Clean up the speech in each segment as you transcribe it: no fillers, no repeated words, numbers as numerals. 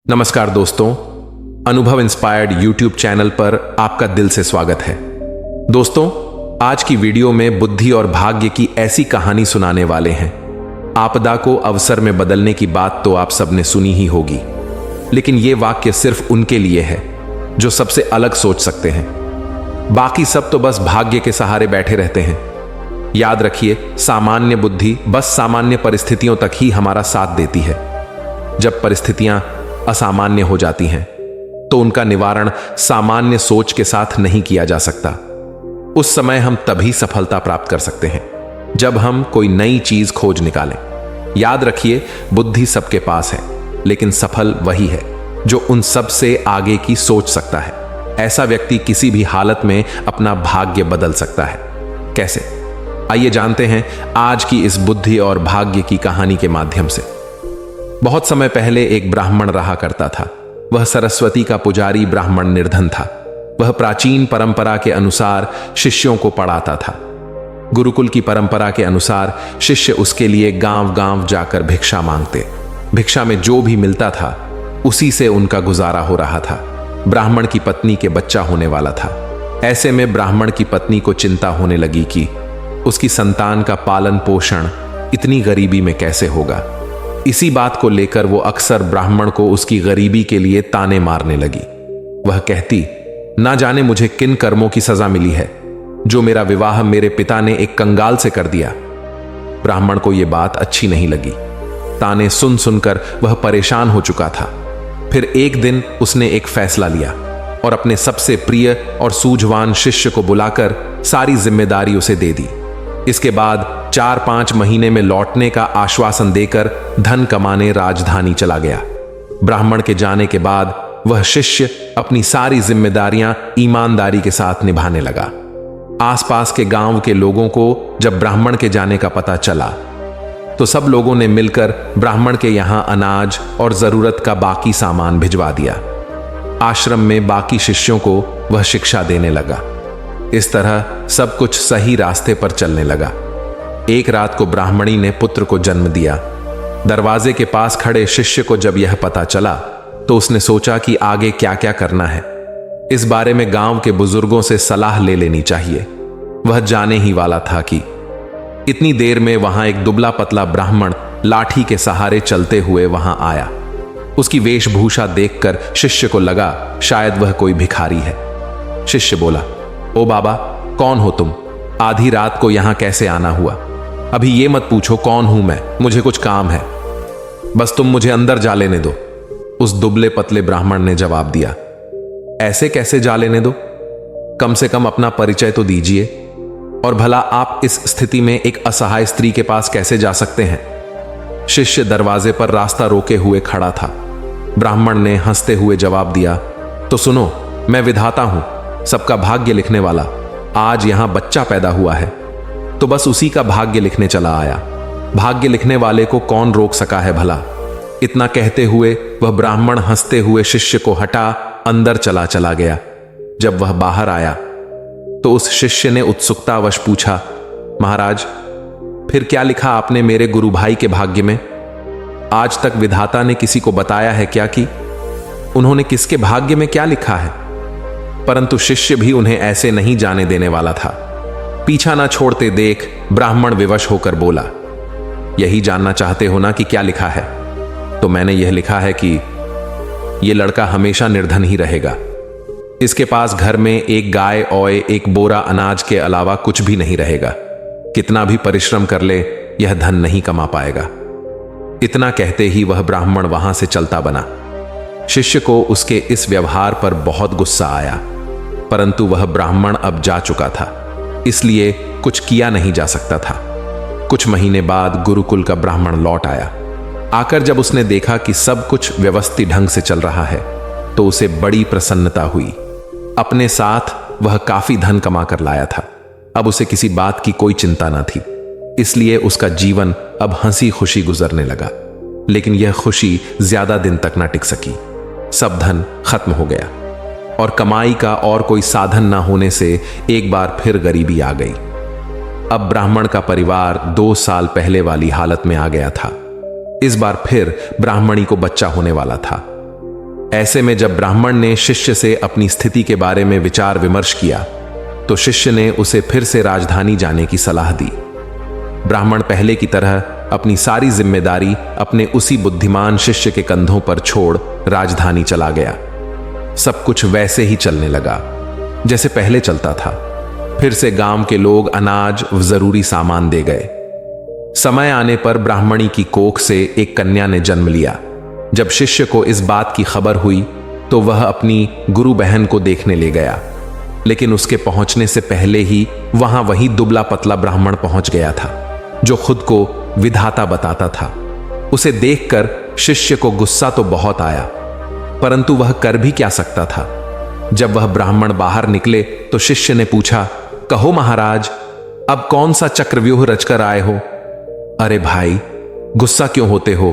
नमस्कार दोस्तों, अनुभव इंस्पायर्ड यूट्यूब चैनल पर आपका दिल से स्वागत है। दोस्तों, आज की वीडियो में बुद्धि और भाग्य की ऐसी कहानी सुनाने वाले हैं। आपदा को अवसर में बदलने की बात तो आप सबने सुनी ही होगी, लेकिन यह वाक्य सिर्फ उनके लिए है जो सबसे अलग सोच सकते हैं। बाकी सब तो बस भाग्य के सहारे बैठे रहते हैं। याद रखिए, सामान्य बुद्धि बस सामान्य परिस्थितियों तक ही हमारा साथ देती है। जब परिस्थितियां असामान्य हो जाती हैं तो उनका निवारण सामान्य सोच के साथ नहीं किया जा सकता। उस समय हम तभी सफलता प्राप्त कर सकते हैं जब हम कोई नई चीज खोज निकालें। याद रखिए, बुद्धि सबके पास है, लेकिन सफल वही है जो उन सब से आगे की सोच सकता है। ऐसा व्यक्ति किसी भी हालत में अपना भाग्य बदल सकता है। कैसे? आइए जानते हैं आज की इस बुद्धि और भाग्य की कहानी के माध्यम से। बहुत समय पहले एक ब्राह्मण रहा करता था। वह सरस्वती का पुजारी ब्राह्मण निर्धन था। वह प्राचीन परंपरा के अनुसार शिष्यों को पढ़ाता था। गुरुकुल की परंपरा के अनुसार शिष्य उसके लिए गांव गांव जाकर भिक्षा मांगते। भिक्षा में जो भी मिलता था उसी से उनका गुजारा हो रहा था। ब्राह्मण की पत्नी के बच्चा होने वाला था। ऐसे में ब्राह्मण की पत्नी को चिंता होने लगी कि उसकी संतान का पालन पोषण इतनी गरीबी में कैसे होगा। इसी बात को लेकर वो अक्सर ब्राह्मण को उसकी गरीबी के लिए ताने मारने लगी। वह कहती, ना जाने मुझे किन कर्मों की सजा मिली है जो मेरा विवाह मेरे पिता ने एक कंगाल से कर दिया। ब्राह्मण को यह बात अच्छी नहीं लगी। ताने सुन सुनकर वह परेशान हो चुका था। फिर एक दिन उसने एक फैसला लिया और अपने सबसे प्रिय और सूझवान शिष्य को बुलाकर सारी जिम्मेदारी उसे दे दी। इसके बाद 4-5 महीने में लौटने का आश्वासन देकर धन कमाने राजधानी चला गया। ब्राह्मण के जाने के बाद वह शिष्य अपनी सारी जिम्मेदारियां ईमानदारी के साथ निभाने लगा। आसपास के गांव के लोगों को जब ब्राह्मण के जाने का पता चला तो सब लोगों ने मिलकर ब्राह्मण के यहां अनाज और जरूरत का बाकी सामान भिजवा दिया। आश्रम में बाकी शिष्यों को वह शिक्षा देने लगा। इस तरह सब कुछ सही रास्ते पर चलने लगा। एक रात को ब्राह्मणी ने पुत्र को जन्म दिया। दरवाजे के पास खड़े शिष्य को जब यह पता चला तो उसने सोचा कि आगे क्या क्या करना है। इस बारे में गांव के बुजुर्गों से सलाह ले लेनी चाहिए। वह जाने ही वाला था कि इतनी देर में वहां एक दुबला पतला ब्राह्मण लाठी के सहारे चलते हुए वहां आया। उसकी वेशभूषा देखकर शिष्य को लगा शायद वह कोई भिखारी है। शिष्य बोला, ओ बाबा, कौन हो तुम? आधी रात को यहां कैसे आना हुआ? अभी ये मत पूछो कौन हूं मैं, मुझे कुछ काम है, बस तुम मुझे अंदर जा लेने दो। उस दुबले पतले ब्राह्मण ने जवाब दिया, ऐसे कैसे जा लेने दो? कम से कम अपना परिचय तो दीजिए। और भला आप इस स्थिति में एक असहाय स्त्री के पास कैसे जा सकते हैं? शिष्य दरवाजे पर रास्ता रोके हुए खड़ा था। ब्राह्मण ने हंसते हुए जवाब दिया, तो सुनो, मैं विधाता हूं, सबका भाग्य लिखने वाला। आज यहां बच्चा पैदा हुआ है तो बस उसी का भाग्य लिखने चला आया। भाग्य लिखने वाले को कौन रोक सका है भला? इतना कहते हुए वह ब्राह्मण हंसते हुए शिष्य को हटा अंदर चला गया। जब वह बाहर आया तो उस शिष्य ने उत्सुकतावश पूछा, महाराज, फिर क्या लिखा आपने मेरे गुरु भाई के भाग्य में? आज तक विधाता ने किसी को बताया है क्या कि उन्होंने किसके भाग्य में क्या लिखा है? परंतु शिष्य भी उन्हें ऐसे नहीं जाने देने वाला था। पीछा ना छोड़ते देख ब्राह्मण विवश होकर बोला, यही जानना चाहते हो ना कि क्या लिखा है? तो मैंने यह लिखा है कि यह लड़का हमेशा निर्धन ही रहेगा। इसके पास घर में एक गाय और एक बोरा अनाज के अलावा कुछ भी नहीं रहेगा। कितना भी परिश्रम कर ले यह धन नहीं कमा पाएगा। इतना कहते ही वह ब्राह्मण वहां से चलता बना। शिष्य को उसके इस व्यवहार पर बहुत गुस्सा आया, परंतु वह ब्राह्मण अब जा चुका था, इसलिए कुछ किया नहीं जा सकता था। कुछ महीने बाद गुरुकुल का ब्राह्मण लौट आया। आकर जब उसने देखा कि सब कुछ व्यवस्थित ढंग से चल रहा है तो उसे बड़ी प्रसन्नता हुई। अपने साथ वह काफी धन कमा कर लाया था। अब उसे किसी बात की कोई चिंता न थी, इसलिए उसका जीवन अब हंसी खुशी गुजरने लगा। लेकिन यह खुशी ज्यादा दिन तक न टिक सकी। सब धन खत्म हो गया और कमाई का और कोई साधन न होने से एक बार फिर गरीबी आ गई। अब ब्राह्मण का परिवार 2 साल पहले वाली हालत में आ गया था। इस बार फिर ब्राह्मणी को बच्चा होने वाला था। ऐसे में जब ब्राह्मण ने शिष्य से अपनी स्थिति के बारे में विचार विमर्श किया तो शिष्य ने उसे फिर से राजधानी जाने की सलाह दी। ब्राह्मण पहले की तरह अपनी सारी जिम्मेदारी अपने उसी बुद्धिमान शिष्य के कंधों पर छोड़ राजधानी चला गया। सब कुछ वैसे ही चलने लगा जैसे पहले चलता था। फिर से गांव के लोग अनाज व जरूरी सामान दे गए। समय आने पर ब्राह्मणी की कोख से एक कन्या ने जन्म लिया। जब शिष्य को इस बात की खबर हुई तो वह अपनी गुरु बहन को देखने ले गया, लेकिन उसके पहुंचने से पहले ही वहां वही दुबला पतला ब्राह्मण पहुंच गया था जो खुद को विधाता बताता था। उसे देखकर शिष्य को गुस्सा तो बहुत आया, परंतु वह कर भी क्या सकता था। जब वह ब्राह्मण बाहर निकले तो शिष्य ने पूछा, कहो महाराज, अब कौन सा चक्रव्यूह रचकर आए हो? अरे भाई, गुस्सा क्यों होते हो?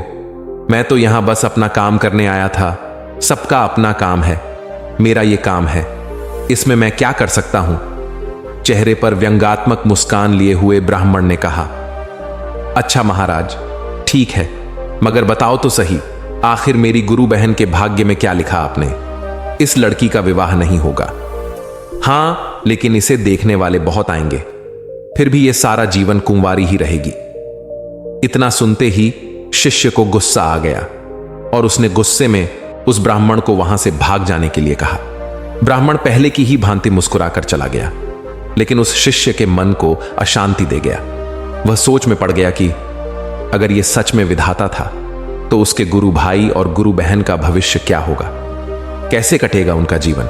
मैं तो यहां बस अपना काम करने आया था। सबका अपना काम है, मेरा ये काम है, इसमें मैं क्या कर सकता हूं? चेहरे पर व्यंग्यात्मक मुस्कान लिए हुए ब्राह्मण ने कहा, अच्छा महाराज, ठीक है, मगर बताओ तो सही, आखिर मेरी गुरु बहन के भाग्य में क्या लिखा आपने? इस लड़की का विवाह नहीं होगा। हां, लेकिन इसे देखने वाले बहुत आएंगे, फिर भी यह सारा जीवन कुंवारी ही रहेगी। इतना सुनते ही शिष्य को गुस्सा आ गया और उसने गुस्से में उस ब्राह्मण को वहां से भाग जाने के लिए कहा। ब्राह्मण पहले की ही भांति मुस्कुराकर चला गया, लेकिन उस शिष्य के मन को अशांति दे गया। वह सोच में पड़ गया कि अगर यह सच में विधाता था तो उसके गुरु भाई और गुरु बहन का भविष्य क्या होगा, कैसे कटेगा उनका जीवन।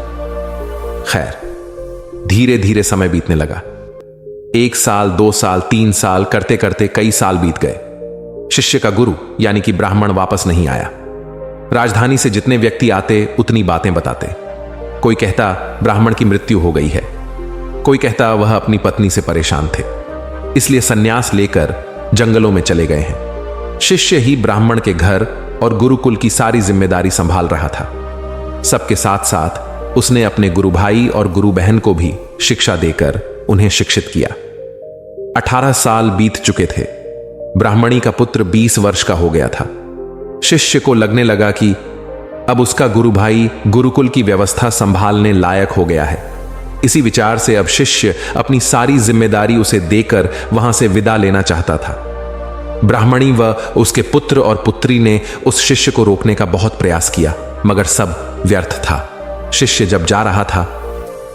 खैर, धीरे धीरे समय बीतने लगा। 1 साल, 2 साल, 3 साल करते करते कई साल बीत गए। शिष्य का गुरु यानी कि ब्राह्मण वापस नहीं आया। राजधानी से जितने व्यक्ति आते उतनी बातें बताते। कोई कहता ब्राह्मण की मृत्यु हो गई है, कोई कहता वह अपनी पत्नी से परेशान थे, इसलिए सन्यास लेकर जंगलों में चले गए हैं। शिष्य ही ब्राह्मण के घर और गुरुकुल की सारी जिम्मेदारी संभाल रहा था। सबके साथ साथ उसने अपने गुरु भाई और गुरु बहन को भी शिक्षा देकर उन्हें शिक्षित किया। 18 साल बीत चुके थे। ब्राह्मणी का पुत्र 20 वर्ष का हो गया था। शिष्य को लगने लगा कि अब उसका गुरु भाई गुरुकुल की व्यवस्था संभालने लायक हो गया है। इसी विचार से अब शिष्य अपनी सारी जिम्मेदारी उसे देकर वहां से विदा लेना चाहता था। ब्राह्मणी व उसके पुत्र और पुत्री ने उस शिष्य को रोकने का बहुत प्रयास किया, मगर सब व्यर्थ था। शिष्य जब जा रहा था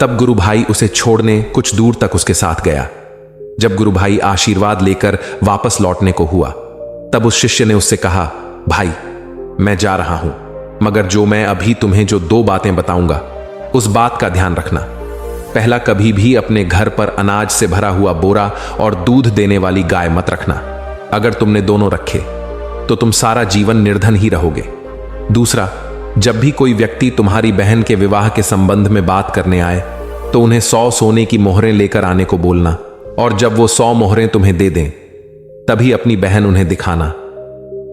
तब गुरु भाई उसे छोड़ने कुछ दूर तक उसके साथ गया। जब गुरु भाई आशीर्वाद लेकर वापस लौटने को हुआ तब उस शिष्य ने उससे कहा, भाई मैं जा रहा हूं, मगर जो मैं अभी तुम्हें जो 2 बातें बताऊंगा उस बात का ध्यान रखना। पहला, कभी भी अपने घर पर अनाज से भरा हुआ बोरा और दूध देने वाली गाय मत रखना। अगर तुमने दोनों रखे तो तुम सारा जीवन निर्धन ही रहोगे। दूसरा, जब भी कोई व्यक्ति तुम्हारी बहन के विवाह के संबंध में बात करने आए तो उन्हें 100 सोने की मोहरें लेकर आने को बोलना, और जब वो 100 मोहरें तुम्हें दे दें तभी अपनी बहन उन्हें दिखाना।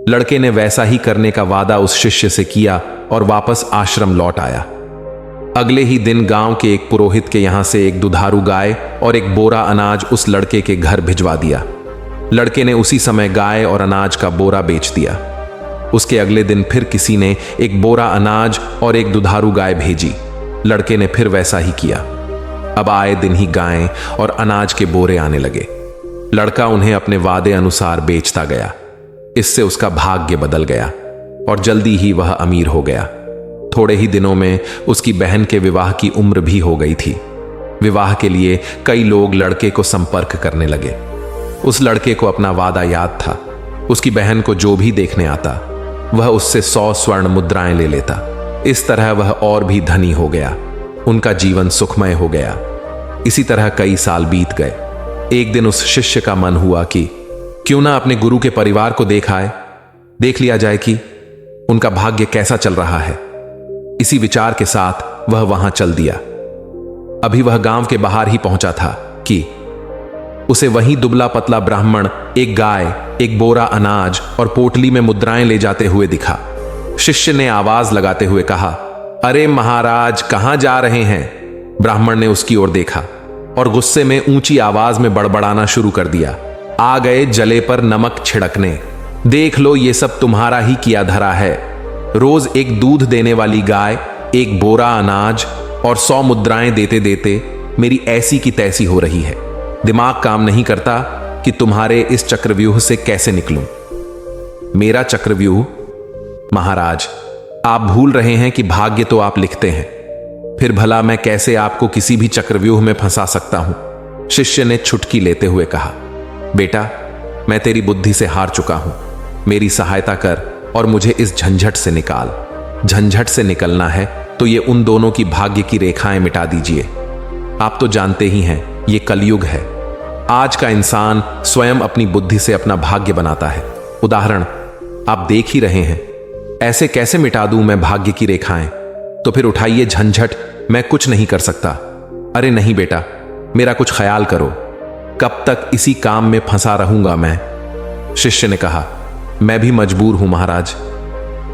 लड़के ने वैसा ही करने का वादा उस शिष्य से किया और वापस आश्रम लौट आया। अगले ही दिन गांव के एक पुरोहित के यहां से एक दुधारू गाय और एक बोरा अनाज उस लड़के के घर भिजवा दिया। लड़के ने उसी समय गाय और अनाज का बोरा बेच दिया। उसके अगले दिन फिर किसी ने एक बोरा अनाज और एक दुधारू गाय भेजी। लड़के ने फिर वैसा ही किया। अब आए दिन ही गायें और अनाज के बोरे आने लगे। लड़का उन्हें अपने वादे अनुसार बेचता गया। इससे उसका भाग्य बदल गया और जल्दी ही वह अमीर हो गया। थोड़े ही दिनों में उसकी बहन के विवाह की उम्र भी हो गई थी। विवाह के लिए कई लोग लड़के को संपर्क करने लगे। उस लड़के को अपना वादा याद था। उसकी बहन को जो भी देखने आता वह उससे 100 स्वर्ण मुद्राएं ले लेता। इस तरह वह और भी धनी हो गया। उनका जीवन सुखमय हो गया। इसी तरह कई साल बीत गए। एक दिन उस शिष्य का मन हुआ कि क्यों ना अपने गुरु के परिवार को देख लिया जाए कि उनका भाग्य कैसा चल रहा है। इसी विचार के साथ वह वहां चल दिया। अभी वह गांव के बाहर ही पहुंचा था कि उसे वही दुबला पतला ब्राह्मण एक गाय, एक बोरा अनाज और पोटली में मुद्राएं ले जाते हुए दिखा। शिष्य ने आवाज लगाते हुए कहा, अरे महाराज, कहां जा रहे हैं? ब्राह्मण ने उसकी ओर देखा और गुस्से में ऊंची आवाज में बड़बड़ाना शुरू कर दिया, आ गए जले पर नमक छिड़कने। देख लो, ये सब तुम्हारा ही किया धरा है। रोज एक दूध देने वाली गाय, एक बोरा अनाज और 100 मुद्राएं देते देते मेरी ऐसी की तैसी हो रही है। दिमाग काम नहीं करता कि तुम्हारे इस चक्रव्यूह से कैसे निकलूं। मेरा चक्रव्यूह? महाराज, आप भूल रहे हैं कि भाग्य तो आप लिखते हैं, फिर भला मैं कैसे आपको किसी भी चक्रव्यूह में फंसा सकता हूं। शिष्य ने छुटकी लेते हुए कहा, बेटा, मैं तेरी बुद्धि से हार चुका हूं, मेरी सहायता कर और मुझे इस झंझट से निकाल। झंझट से निकलना है तो ये उन दोनों की भाग्य की रेखाएं मिटा दीजिए। आप तो जानते ही हैं, ये कलयुग है। आज का इंसान स्वयं अपनी बुद्धि से अपना भाग्य बनाता है। उदाहरण आप देख ही रहे हैं। ऐसे कैसे मिटा दूं मैं भाग्य की रेखाएं? तो फिर उठाइए झंझट, मैं कुछ नहीं कर सकता। अरे नहीं बेटा, मेरा कुछ ख्याल करो, कब तक इसी काम में फंसा रहूंगा मैं? शिष्य ने कहा, मैं भी मजबूर हूं महाराज।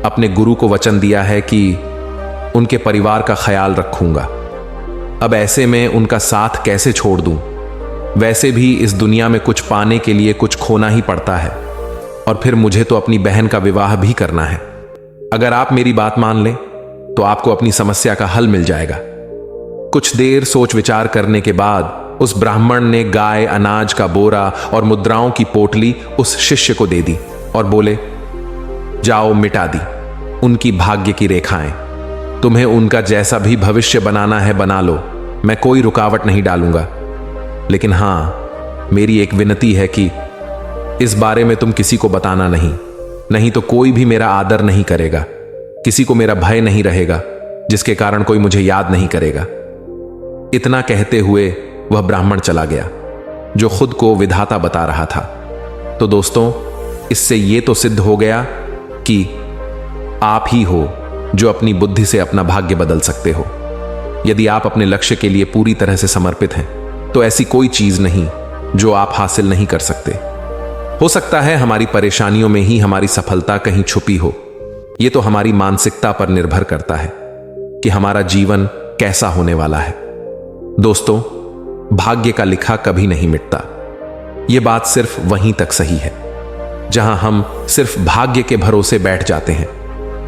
अपने गुरु को वचन दिया है कि उनके परिवार का ख्याल रखूंगा। अब ऐसे में उनका साथ कैसे छोड़ दूं? वैसे भी इस दुनिया में कुछ पाने के लिए कुछ खोना ही पड़ता है, और फिर मुझे तो अपनी बहन का विवाह भी करना है। अगर आप मेरी बात मान लें तो आपको अपनी समस्या का हल मिल जाएगा। कुछ देर सोच विचार करने के बाद उस ब्राह्मण ने गाय, अनाज का बोरा और मुद्राओं की पोटली उस शिष्य को दे दी और बोले, जाओ, मिटा दी उनकी भाग्य की रेखाएं। तुम्हें उनका जैसा भी भविष्य बनाना है बना लो, मैं कोई रुकावट नहीं डालूंगा। लेकिन हां, मेरी एक विनती है कि इस बारे में तुम किसी को बताना नहीं तो कोई भी मेरा आदर नहीं करेगा, किसी को मेरा भय नहीं रहेगा, जिसके कारण कोई मुझे याद नहीं करेगा। इतना कहते हुए वह ब्राह्मण चला गया, जो खुद को विधाता बता रहा था। तो दोस्तों, इससे यह तो सिद्ध हो गया कि आप ही हो जो अपनी बुद्धि से अपना भाग्य बदल सकते हो। यदि आप अपने लक्ष्य के लिए पूरी तरह से समर्पित हैं, तो ऐसी कोई चीज नहीं जो आप हासिल नहीं कर सकते। हो सकता है हमारी परेशानियों में ही हमारी सफलता कहीं छुपी हो। यह तो हमारी मानसिकता पर निर्भर करता है कि हमारा जीवन कैसा होने वाला है। दोस्तों, भाग्य का लिखा कभी नहीं मिटता। यह बात सिर्फ वहीं तक सही है जहां हम सिर्फ भाग्य के भरोसे बैठ जाते हैं।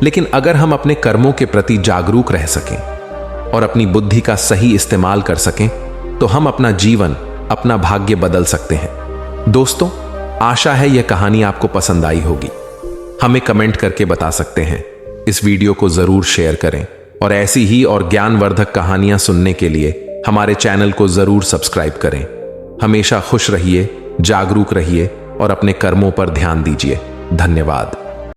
लेकिन अगर हम अपने कर्मों के प्रति जागरूक रह सकें और अपनी बुद्धि का सही इस्तेमाल कर सकें, तो हम अपना जीवन, अपना भाग्य बदल सकते हैं। दोस्तों, आशा है यह कहानी आपको पसंद आई होगी। हमें कमेंट करके बता सकते हैं। इस वीडियो को जरूर शेयर करें और ऐसी ही और ज्ञानवर्धक कहानियां सुनने के लिए हमारे चैनल को जरूर सब्सक्राइब करें। हमेशा खुश रहिए, जागरूक रहिए और अपने कर्मों पर ध्यान दीजिए। धन्यवाद।